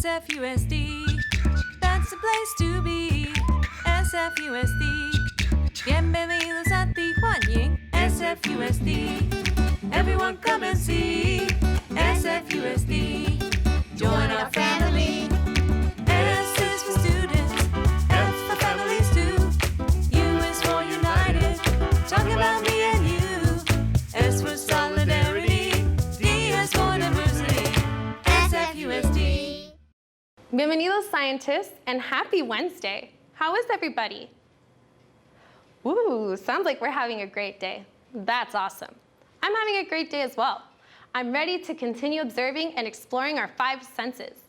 SFUSD, that's the place to be. SFUSD, bienvenidos a Tijuana. SFUSD, everyone come and see. SFUSD, join our family. S is for students, F for families too. U is for united, talking about me and you. S for solidarity, D is for diversity. SFUSD. Bienvenidos scientists and happy Wednesday. How is everybody? Ooh, sounds like we're having a great day. That's awesome. I'm having a great day as well. I'm ready to continue observing and exploring our 5 senses.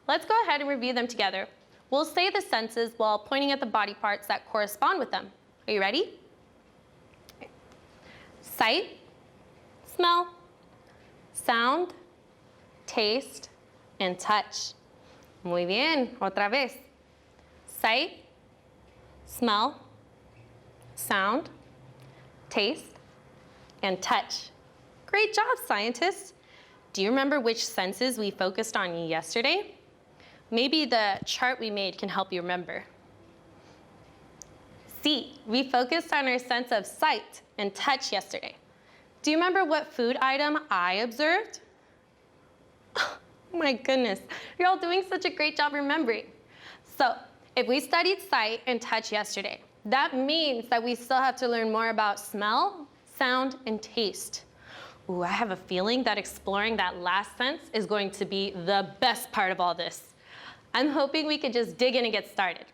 Let's go ahead and review them together. We'll say the senses while pointing at the body parts that correspond with them. Are you ready? Sight, smell, sound, taste, and touch. Muy bien, otra vez. Sight, smell, sound, taste, and touch. Great job, scientists. Do you remember which senses we focused on yesterday? Maybe the chart we made can help you remember. See, we focused on our sense of sight and touch yesterday. Do you remember what food item I observed? Oh my goodness, you're all doing such a great job remembering. So, if we studied sight and touch yesterday, that means that we still have to learn more about smell, sound, and taste. Ooh, I have a feeling that exploring that last sense is going to be the best part of all this. I'm hoping we could just dig in and get started.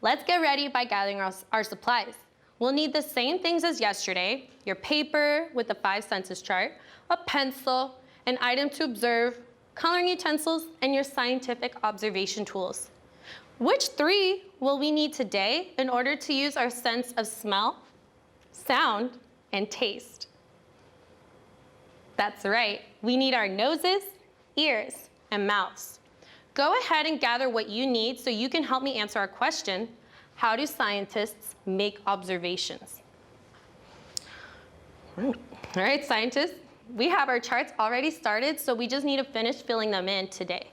Let's get ready by gathering our supplies. We'll need the same things as yesterday, your paper with the 5 senses chart, a pencil, an item to observe, coloring utensils, and your scientific observation tools. Which 3 will we need today in order to use our sense of smell, sound, and taste? That's right, we need our noses, ears, and mouths. Go ahead and gather what you need so you can help me answer our question, how do scientists make observations? All right, scientists, we have our charts already started, so we just need to finish filling them in today.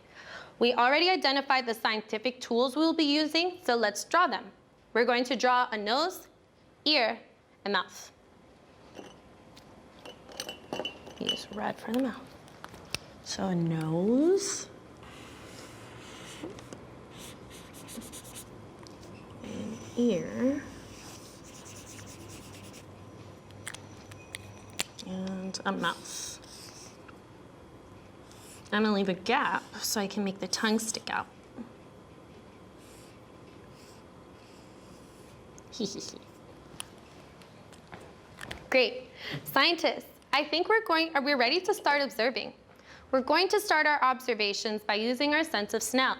We already identified the scientific tools we'll be using, so let's draw them. We're going to draw a nose, ear, and mouth. Use red for the mouth. So a nose, an ear, and a mouth. I'm gonna leave a gap so I can make the tongue stick out. Great. Scientists, I think we're ready to start observing. We're going to start our observations by using our sense of smell.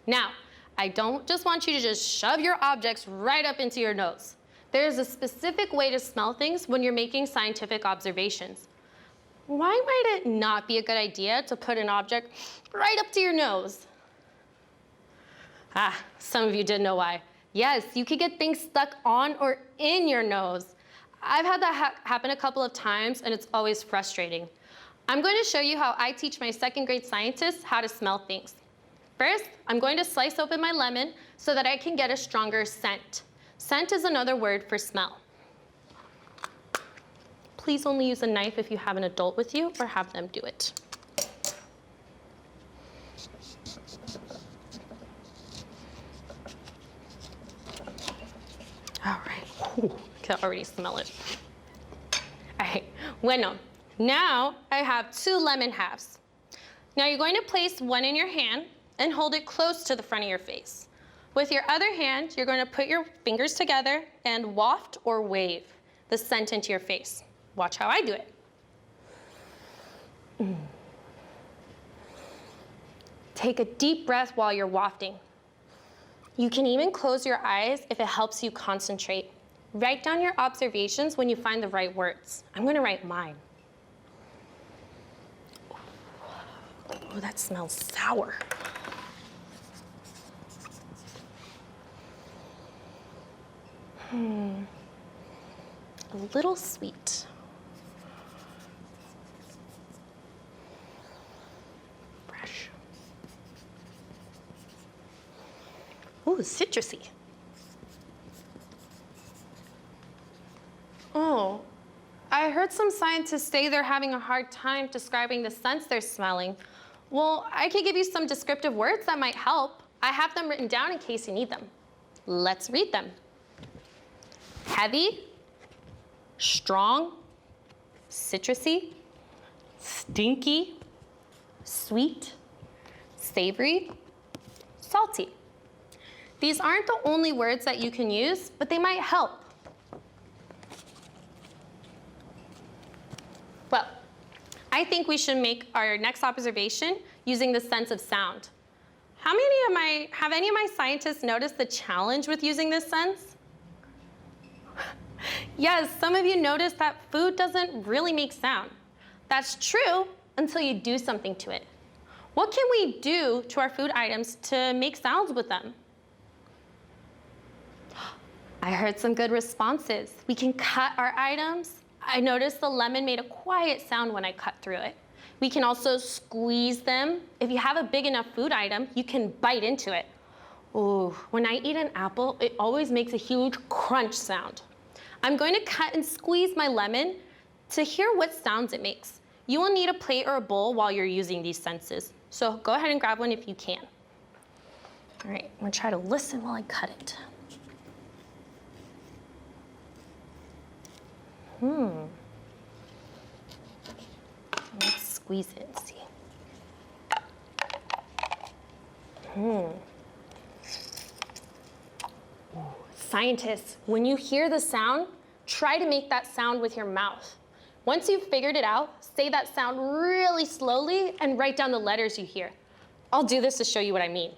Now, I don't just want you to just shove your objects right up into your nose. There's a specific way to smell things when you're making scientific observations. Why might it not be a good idea to put an object right up to your nose? Some of you didn't know why. Yes, you could get things stuck on or in your nose. I've had that happen a couple of times, and it's always frustrating. I'm going to show you how I teach my 2nd grade scientists how to smell things. First, I'm going to slice open my lemon so that I can get a stronger scent. Scent is another word for smell. Please only use a knife if you have an adult with you or have them do it. All right, ooh, I can already smell it. All right, bueno, now I have 2 lemon halves. Now you're going to place one in your hand and hold it close to the front of your face. With your other hand, you're going to put your fingers together and waft or wave the scent into your face. Watch how I do it. Take a deep breath while you're wafting. You can even close your eyes if it helps you concentrate. Write down your observations when you find the right words. I'm going to write mine. Oh, that smells sour. A little sweet. Fresh. Ooh, citrusy. Oh, I heard some scientists say they're having a hard time describing the scents they're smelling. Well, I could give you some descriptive words that might help. I have them written down in case you need them. Let's read them. Heavy, strong, citrusy, stinky, sweet, savory, salty. These aren't the only words that you can use, but they might help. Well, I think we should make our next observation using the sense of sound. Have any of my scientists noticed the challenge with using this sense? Yes, some of you noticed that food doesn't really make sound. That's true until you do something to it. What can we do to our food items to make sounds with them? I heard some good responses. We can cut our items. I noticed the lemon made a quiet sound when I cut through it. We can also squeeze them. If you have a big enough food item, you can bite into it. Ooh, when I eat an apple, it always makes a huge crunch sound. I'm going to cut and squeeze my lemon to hear what sounds it makes. You will need a plate or a bowl while you're using these senses. So go ahead and grab one if you can. All right, I'm gonna try to listen while I cut it. Let's squeeze it and see. Scientists, when you hear the sound, try to make that sound with your mouth. Once you've figured it out, say that sound really slowly and write down the letters you hear. I'll do this to show you what I mean.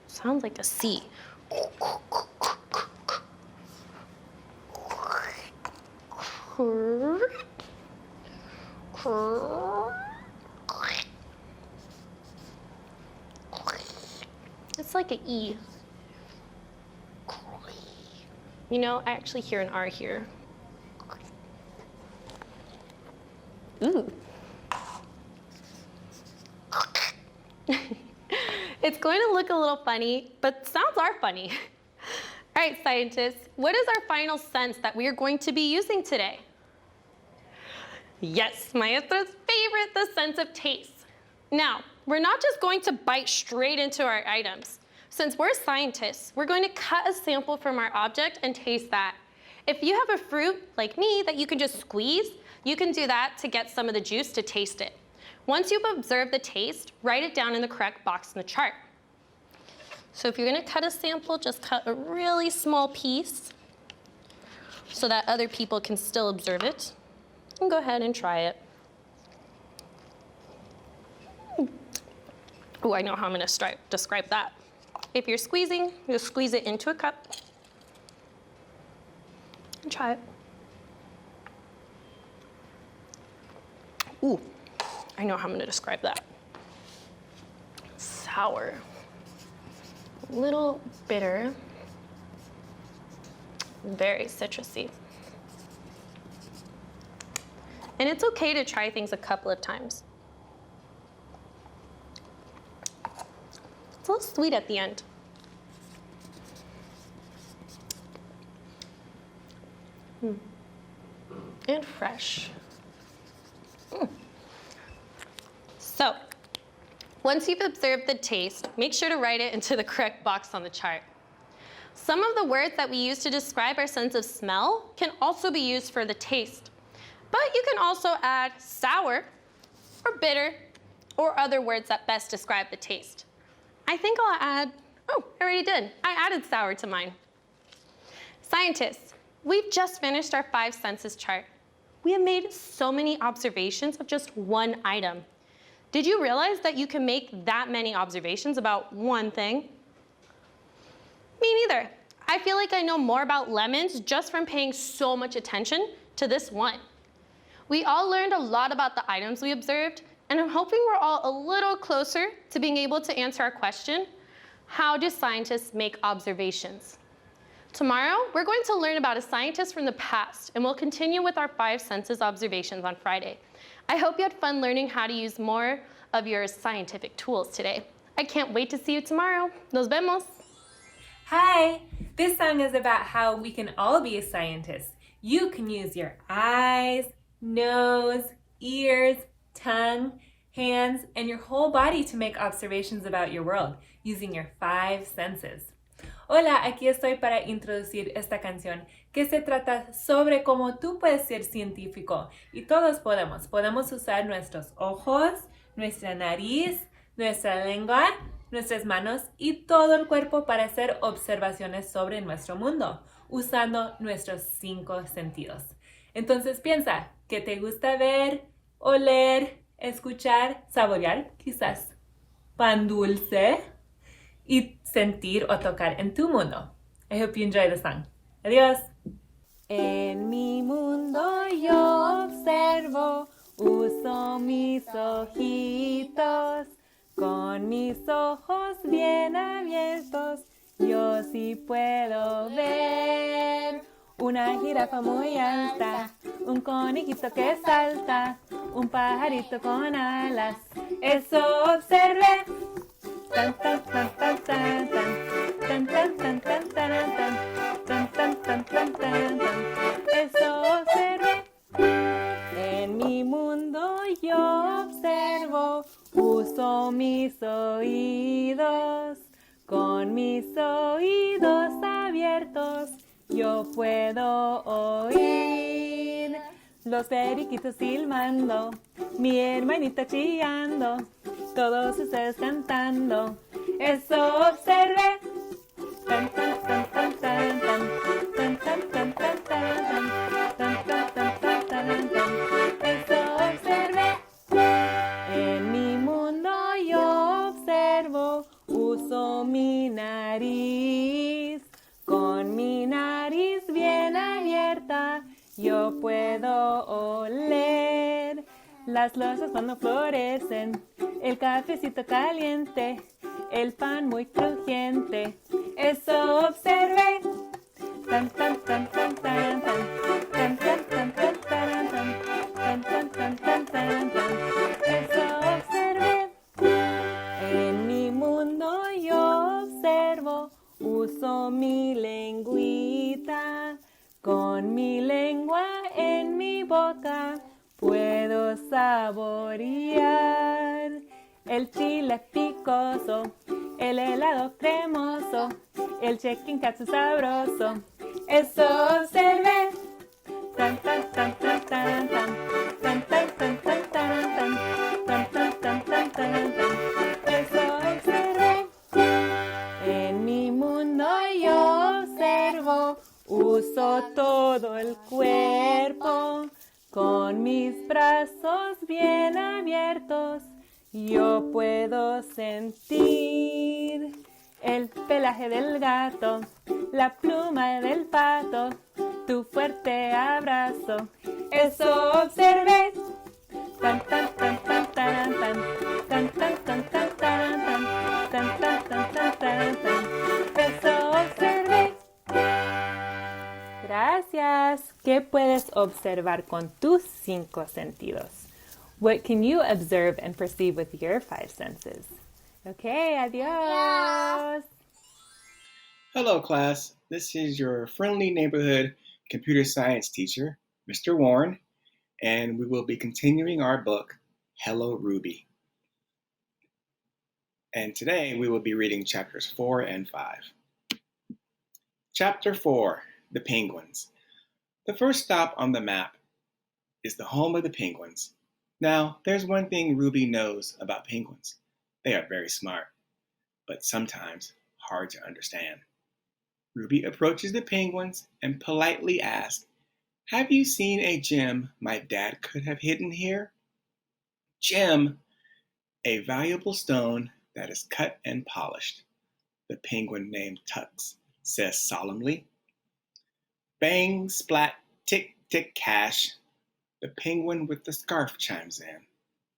Sounds like a C. It's like an E. You know, I actually hear an R here. Ooh. It's going to look a little funny, but sounds are funny. All right, scientists, what is our final sense that we are going to be using today? Yes, maestra's favorite, the sense of taste. Now, we're not just going to bite straight into our items. Since we're scientists, we're going to cut a sample from our object and taste that. If you have a fruit, like me, that you can just squeeze, you can do that to get some of the juice to taste it. Once you've observed the taste, write it down in the correct box in the chart. So if you're gonna cut a sample, just cut a really small piece so that other people can still observe it. And go ahead and try it. Oh, I know how I'm gonna describe that. If you're squeezing, you'll squeeze it into a cup and try it. Ooh, I know how I'm gonna describe that. Sour, a little bitter, very citrusy. And it's okay to try things a couple of times. It's a little sweet at the end. And fresh. So, once you've observed the taste, make sure to write it into the correct box on the chart. Some of the words that we use to describe our sense of smell can also be used for the taste. But you can also add sour or bitter or other words that best describe the taste. I think I'll add, oh, I already did. I added sour to mine. Scientists, we've just finished our 5 senses chart. We have made so many observations of just one item. Did you realize that you can make that many observations about one thing? Me neither. I feel like I know more about lemons just from paying so much attention to this one. We all learned a lot about the items we observed, and I'm hoping we're all a little closer to being able to answer our question, how do scientists make observations? Tomorrow, we're going to learn about a scientist from the past, and we'll continue with our 5 senses observations on Friday. I hope you had fun learning how to use more of your scientific tools today. I can't wait to see you tomorrow. Nos vemos. Hi! This song is about how we can all be a scientist. You can use your eyes, nose, ears, tongue, hands, and your whole body to make observations about your world using your 5 senses. Hola, aquí estoy para introducir esta canción que se trata sobre cómo tú puedes ser científico y todos podemos. Podemos usar nuestros ojos, nuestra nariz, nuestra lengua, nuestras manos y todo el cuerpo para hacer observaciones sobre nuestro mundo usando nuestros 5 sentidos. Entonces piensa, ¿qué te gusta ver, oler, escuchar, saborear? Quizás pan dulce y sentir o tocar en tu mundo. I hope you enjoy the song. Adiós. En mi mundo yo observo, uso mis ojitos. Con mis ojos bien abiertos, yo sí puedo ver una jirafa muy alta, un conejito que salta, un pajarito con alas. Eso observé. Tan tan tan tan tan tan tan tan tan tan tan tan tan tan tan tan. Eso observé. En mi mundo yo observo, uso mis oídos. Con mis oídos abiertos yo puedo oír los periquitos silbando, mi hermanita chillando, todos ustedes cantando. Eso observé. Tan tan tan tan tan tan tan tan tan tan tan tan tan tan tan tan. Eso observé. En mi mundo yo observo, uso mi nariz. Con mi nariz bien abierta yo puedo oler las rosas cuando florecen, el cafecito caliente, el pan muy crujiente. Eso observé. Tan tan tan tan tan tan tan tan tan tan tan tan tan tan tan tan tan. Eso observé. En mi mundo yo observo, uso mi lengüita. Con mi lengua en mi boca puedo saborear el chile picoso, el helado cremoso, el chicken katsu sabroso. Eso observé. Tan tan tan tan tan tan tan tan tan tan tan tan tan tan tan tan tan. Eso observé. En mi mundo yo observo, uso todo el cuerpo. Con mis brazos bien abiertos yo puedo sentir el pelaje del gato, la pluma del pato, tu fuerte abrazo. Eso observé. Tan tan tan tan tan tan tan tan tan tan tan tan tan tan tan tan. Eso observé. Gracias. ¿Qué puedes observar con tus 5 sentidos? What can you observe and perceive with your 5 senses? Okay, adios. Hello, class. This is your friendly neighborhood computer science teacher, Mr. Warren, and we will be continuing our book, Hello, Ruby. And today we will be reading chapters 4 and 5. Chapter 4, The Penguins. The first stop on the map is the home of the penguins. Now, there's one thing Ruby knows about penguins. They are very smart, but sometimes hard to understand. Ruby approaches the penguins and politely asks, "Have you seen a gem my dad could have hidden here?" Gem, a valuable stone that is cut and polished, the penguin named Tux says solemnly. Bang, splat, tick, tick, cash. The penguin with the scarf chimes in.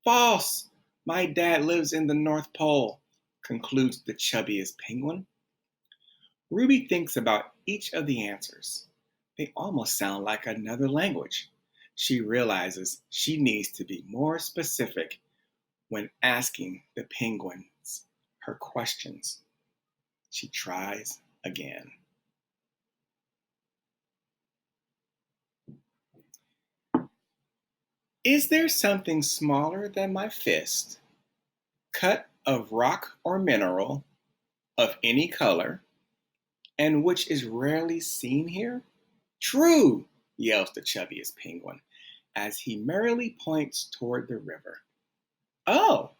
False! My dad lives in the North Pole, concludes the chubbiest penguin. Ruby thinks about each of the answers. They almost sound like another language. She realizes she needs to be more specific when asking the penguins her questions. She tries again. Is there something smaller than my fist, cut of rock or mineral, of any color, and which is rarely seen here? True, yells the chubbiest penguin as he merrily points toward the river. Oh,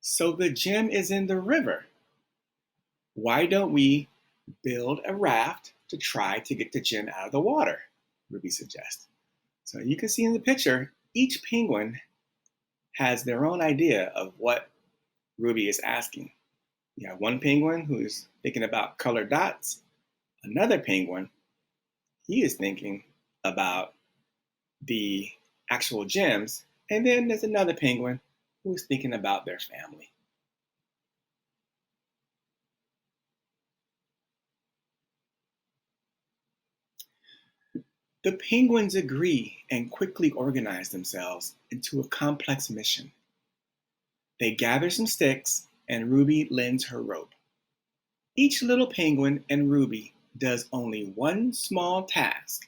so the gem is in the river. Why don't we build a raft to try to get the gem out of the water? Ruby suggests. So you can see in the picture, each penguin has their own idea of what Ruby is asking. You have one penguin who's thinking about colored dots. Another penguin, he is thinking about the actual gems. And then there's another penguin who's thinking about their family. The penguins agree and quickly organize themselves into a complex mission. They gather some sticks and Ruby lends her rope. Each little penguin and Ruby does only one small task,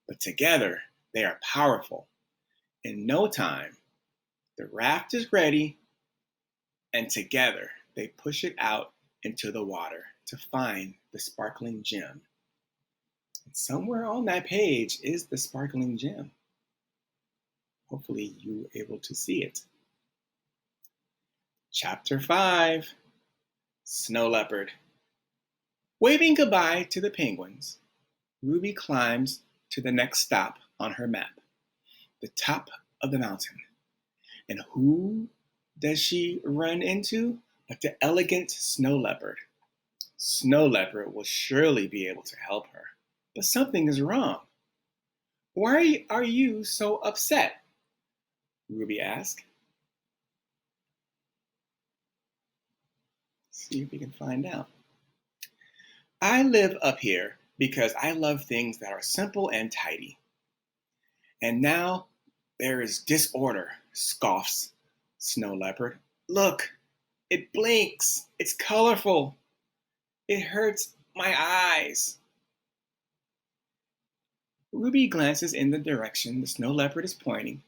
but together they are powerful. In no time, the raft is ready, and together they push it out into the water to find the sparkling gem. And somewhere on that page is the sparkling gem. Hopefully you were able to see it. Chapter 5, Snow Leopard. Waving goodbye to the penguins, Ruby climbs to the next stop on her map, the top of the mountain. And who does she run into but the elegant Snow Leopard? Snow Leopard will surely be able to help her, but something is wrong. Why are you so upset? Ruby asked. See if we can find out. I live up here because I love things that are simple and tidy. And now there is disorder, scoffs Snow Leopard. Look, it blinks. It's colorful. It hurts my eyes. Ruby glances in the direction the Snow Leopard is pointing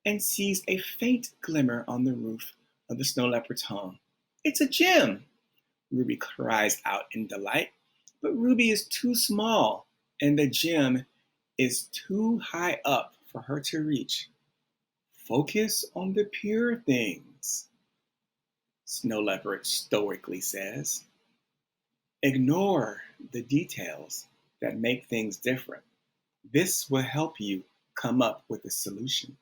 and sees a faint glimmer on the roof of the Snow Leopard's home. It's a gem! Ruby cries out in delight, but Ruby is too small and the gem is too high up for her to reach. Focus on the pure things, Snow Leopard stoically says. Ignore the details that make things different. This will help you come up with a solution.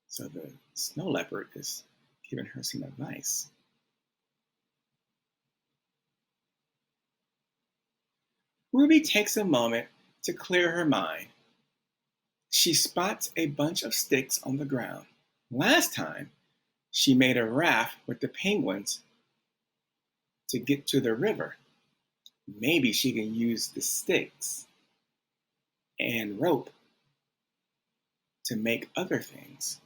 So the Snow Leopard is giving her some advice. Ruby takes a moment to clear her mind. She spots a bunch of sticks on the ground. Last time, she made a raft with the penguins to get to the river. Maybe she can use the sticks and rope to make other things.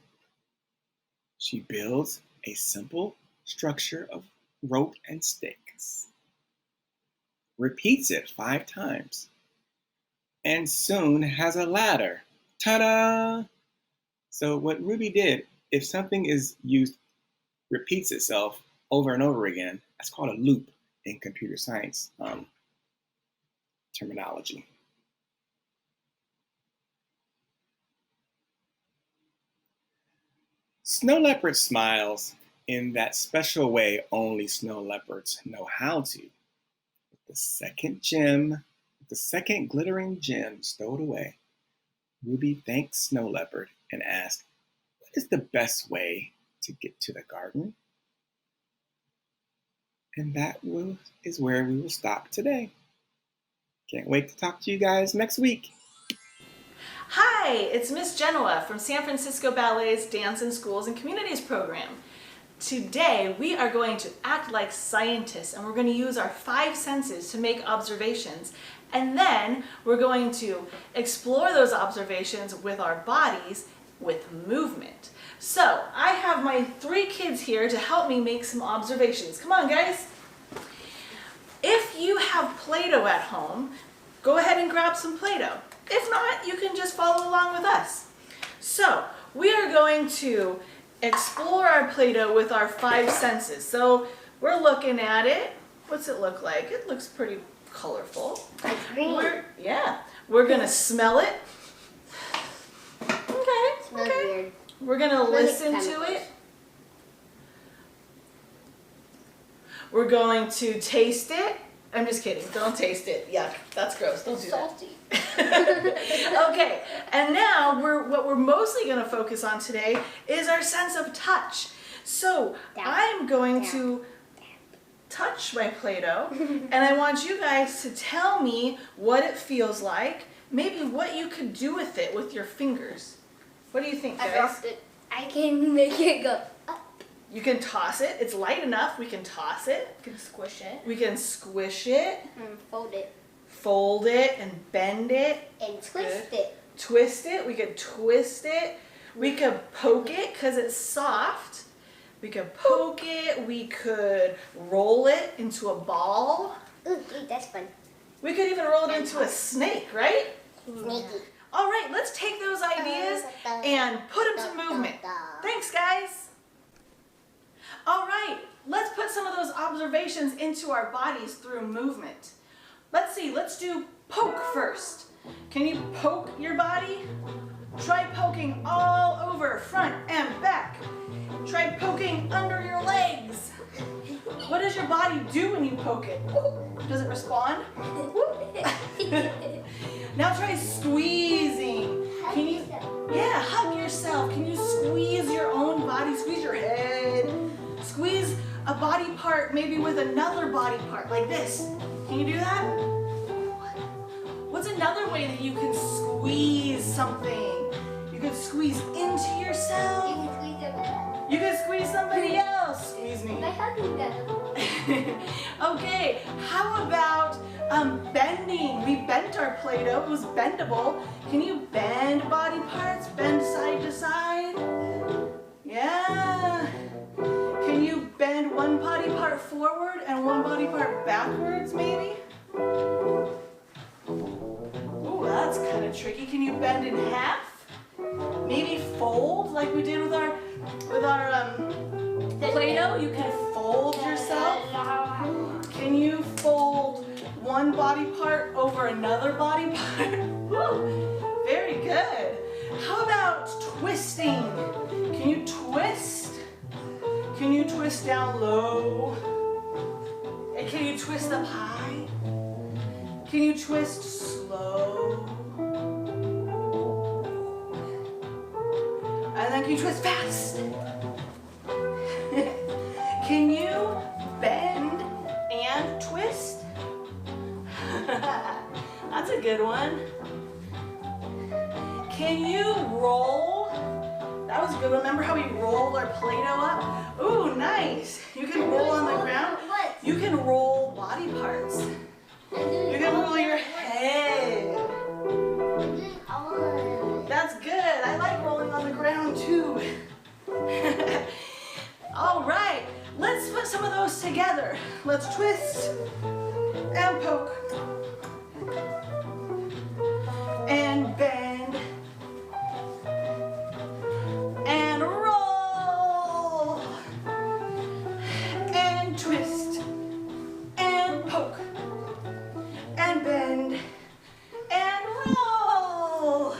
She builds a simple structure of rope and sticks, repeats it 5 times, and soon has a ladder. Ta-da! So what Ruby did, if something is used, repeats itself over and over again, that's called a loop in computer science terminology. Snow Leopard smiles in that special way only snow leopards know how to. With the second glittering gem stowed away, Ruby thanks Snow Leopard and asks, what is the best way to get to the garden? And that is where we will stop today. Can't wait to talk to you guys next week. Hi, it's Miss Genoa from San Francisco Ballet's Dance in Schools and Communities program. Today, we are going to act like scientists and we're going to use our 5 senses to make observations. And then we're going to explore those observations with our bodies with movement. So, I have my 3 kids here to help me make some observations. Come on, guys. If you have Play-Doh at home, go ahead and grab some Play-Doh. If not, you can just follow along with us. So, we are going to explore our Play-Doh with our 5 senses. So, we're looking at it. What's it look like? It looks pretty colorful. Like green. We're gonna smell it. Okay. Smells weird. We're gonna listen to it. We're going to taste it. I'm just kidding. Don't taste it. Yuck. That's gross. Don't do that. Salty. Okay. And now what we're mostly going to focus on today is our sense of touch. So I'm going to touch my Play-Doh and I want you guys to tell me what it feels like. Maybe what you could do with it with your fingers. What do you think, guys? I dropped it. I can make it go up. You can toss it. It's light enough. We can toss it. You can squish it. We can squish it. And fold it. Fold it and bend it. And twist it. Twist it. We could twist it. We could poke it because it's soft. We could poke it. We could roll it into a ball. Ooh, that's fun. We could even roll it into a snake, right? Sneaky. All right, let's take those ideas and put them to movement. Thanks, guys. All right, let's put some of those observations into our bodies through movement. Let's see, let's do poke first. Can you poke your body? Try poking all over, front and back. Try poking under your legs. What does your body do when you poke it? Does it respond? Now try squeezing. Can you, hug yourself. Can you squeeze your own body? Squeeze your head. Squeeze a body part maybe with another body part, like this. Can you do that? What's another way that you can squeeze something? You can squeeze into yourself. You can squeeze it. You can squeeze somebody else. Squeeze me. By hugging them. Okay, how about bending? We bent our Play-Doh. It was bendable. Can you bend body parts? Bend side to side? Yeah. Can you bend one body part forward and one body part backwards, maybe? Ooh, that's kind of tricky. Can you bend in half? Maybe fold like we did with our Play-Doh. You can fold yourself. Can you fold one body part over another body part? Woo, very good. How about twisting? Can you twist? Can you twist down low? And can you twist up high? Can you twist slow? And then can you twist fast? Can you bend and twist? That's a good one. Can you roll? That was a good one. Remember how we rolled our Play-Doh up? Ooh, nice. You can roll on the ground. You can roll body parts. You can roll your head. That's good. I like rolling on the ground too. All right, let's put some of those together. Let's twist and poke and bend and roll and twist and poke and bend and roll.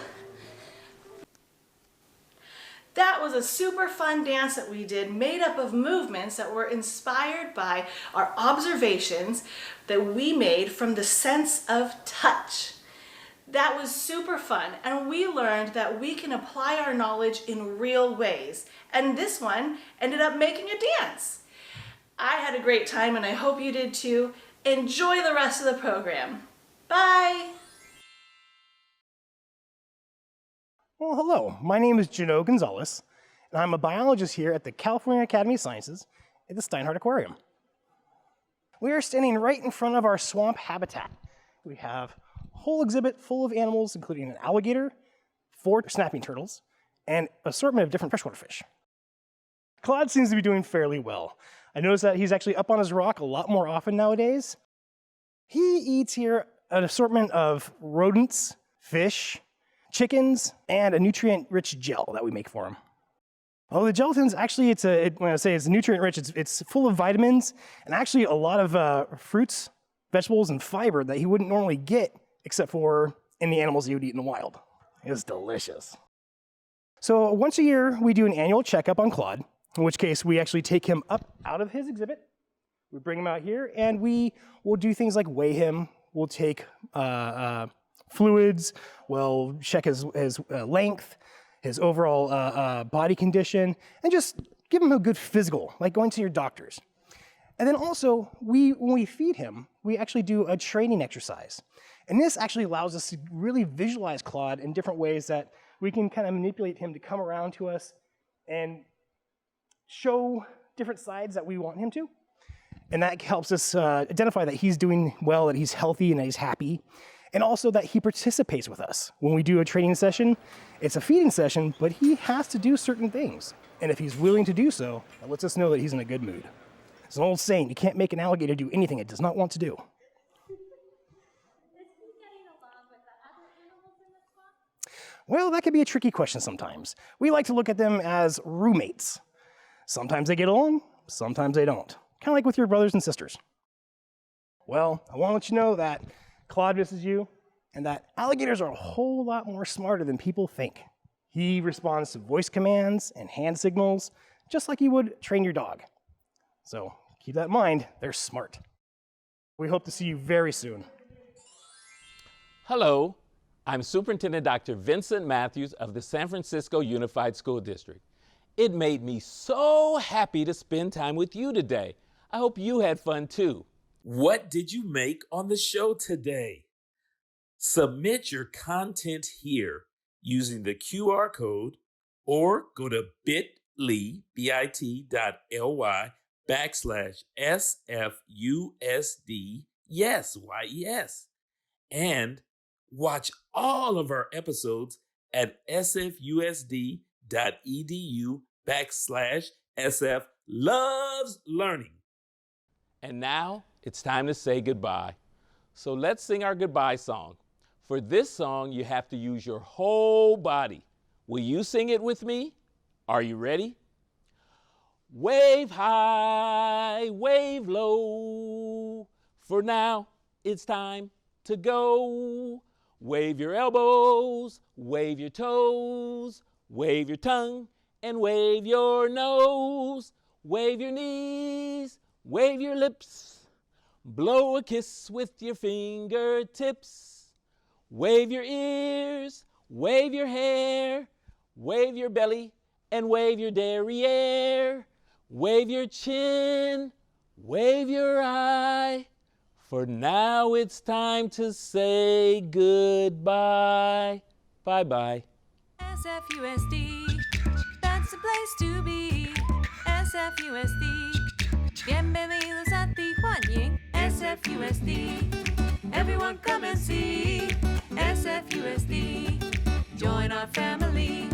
That was a super fun dance that we did, made up of movements that were inspired by our observations that we made from the sense of touch. That was super fun, and we learned that we can apply our knowledge in real ways. And this one ended up making a dance. I had a great time, and I hope you did too. Enjoy the rest of the program. Bye! Well, hello. My name is Jano Gonzalez, and I'm a biologist here at the California Academy of Sciences at the Steinhardt Aquarium. We are standing right in front of our swamp habitat. We have a whole exhibit full of animals, including an alligator, 4 snapping turtles, and an assortment of different freshwater fish. Claude seems to be doing fairly well. I noticed that he's actually up on his rock a lot more often nowadays. He eats here an assortment of rodents, fish, chickens, and a nutrient-rich gel that we make for him. Oh, the gelatin's actually, when I say it's nutrient-rich, it's full of vitamins and actually a lot of fruits, vegetables, and fiber that he wouldn't normally get except for in the animals he would eat in the wild. It's delicious. So once a year, we do an annual checkup on Claude, in which case we actually take him up out of his exhibit. We bring him out here, and we will do things like weigh him. We'll take fluids. We'll check his length, his overall body condition, and just give him a good physical, like going to your doctors. And then also, when we feed him, we actually do a training exercise. And this actually allows us to really visualize Claude in different ways that we can kind of manipulate him to come around to us and show different sides that we want him to. And that helps us identify that he's doing well, that he's healthy, and that he's happy. And also that he participates with us. When we do a training session, it's a feeding session, but he has to do certain things. And if he's willing to do so, that lets us know that he's in a good mood. It's an old saying, you can't make an alligator do anything it does not want to do. Well, that can be a tricky question sometimes. We like to look at them as roommates. Sometimes they get along, sometimes they don't. Kind of like with your brothers and sisters. Well, I want to let you know that Claude misses you, and that alligators are a whole lot more smarter than people think. He responds to voice commands and hand signals, just like you would train your dog. So keep that in mind, they're smart. We hope to see you very soon. Hello, I'm Superintendent Dr. Vincent Matthews of the San Francisco Unified School District. It made me so happy to spend time with you today. I hope you had fun too. What did you make on the show today? Submit your content here using the QR code or go to bit.ly/SFUSD, yes, YES, and watch all of our episodes at sfusd.edu/SF-loves-learning. And now it's time to say goodbye. So let's sing our goodbye song. For this song, you have to use your whole body. Will you sing it with me? Are you ready? Wave high, wave low. For now, it's time to go. Wave your elbows, wave your toes, wave your tongue, and wave your nose. Wave your knees, wave your lips. Blow a kiss with your fingertips. Wave your ears, wave your hair, wave your belly, and wave your derriere. Wave your chin, wave your eye. For now it's time to say goodbye. Bye-bye. SFUSD, that's the place to be. SFUSD, bienvenidos a Tijuana. SFUSD, everyone come and see. SFUSD, join our family.